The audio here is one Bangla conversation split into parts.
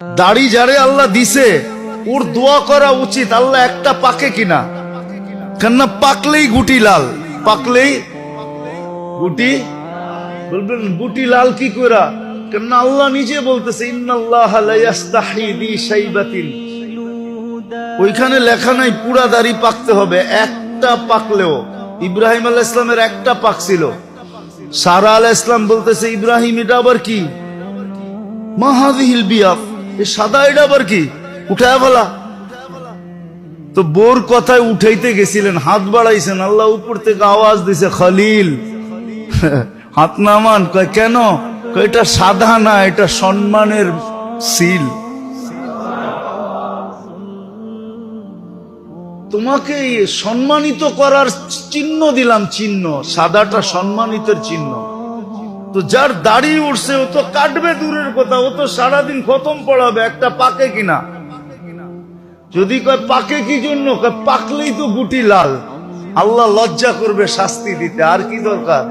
দাড়ি যারে আল্লাহ দিছে ওর দোয়া করা উচিত, আল্লাহ একটা পাকে কিনা, কেননা পাকলেই গুটি লাল, পাকলেই গুটি, বলবেন গুটি লাল কি করা, কেননা আল্লাহ নিজে বলতেছে ইন্নাল্লাহা লা ইস্তাহি বি শাইবাতিন, ওইখানে লেখা নাই পুরা দাড়ি পাকতে হবে, একটা পাকলেও। ইব্রাহিম আলাইহিস সালামের একটা পাকছিল, সারা আলাইহিস সালাম বলতেছে ইব্রাহিম এটা আবার কি, মা হাযিহিল বিয়াদ, এই সাদা এটা আবার কি, উঠায় ফেলা। তো বোর কথায় উঠাইতে গেছিলেন, হাত বাড়াইছেন, আল্লাহ উপর থেকে আওয়াজ দিছে খলিল হাত নামান। কয় কেন? এটা সাদা না, এটা সম্মানের সিল, তোমাকে সম্মানিত করার চিহ্ন দিলাম, চিহ্ন সাদাটা সম্মানিতের চিহ্ন। তো যার দাড়ি উঠছে ও তো কাটবে দূরের কথা, ও তো সারাদিন খতম পড়াবে, একটা পাকে কিনা। যদি কয় পাকে কি জন্য, পাকলেই তো গুটি লাল, আল্লাহ লজ্জা করবে শাস্তি দিতে, আর কি দরকার।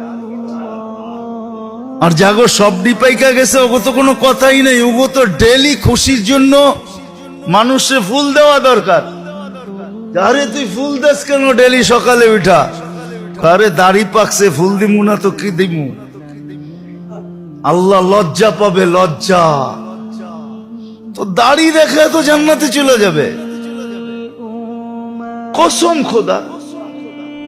আর জাগো সবডি পাইকা গেছে, ওগো তো কোনো কথাই নেই, ওগো তো ডেলি খুশির জন্য মানুষে ফুল দেওয়া দরকার। আরে তুই ফুল দেস কেন ডেলি সকালে উঠা? আরে দাড়ি পাকছে, ফুল দিমু না তো কি দিমু? আল্লাহ লজ্জা পাবে, লজ্জা। তো দাড়ি দেখে তো জান্নাতে চলে যাবে, কসম খোদা।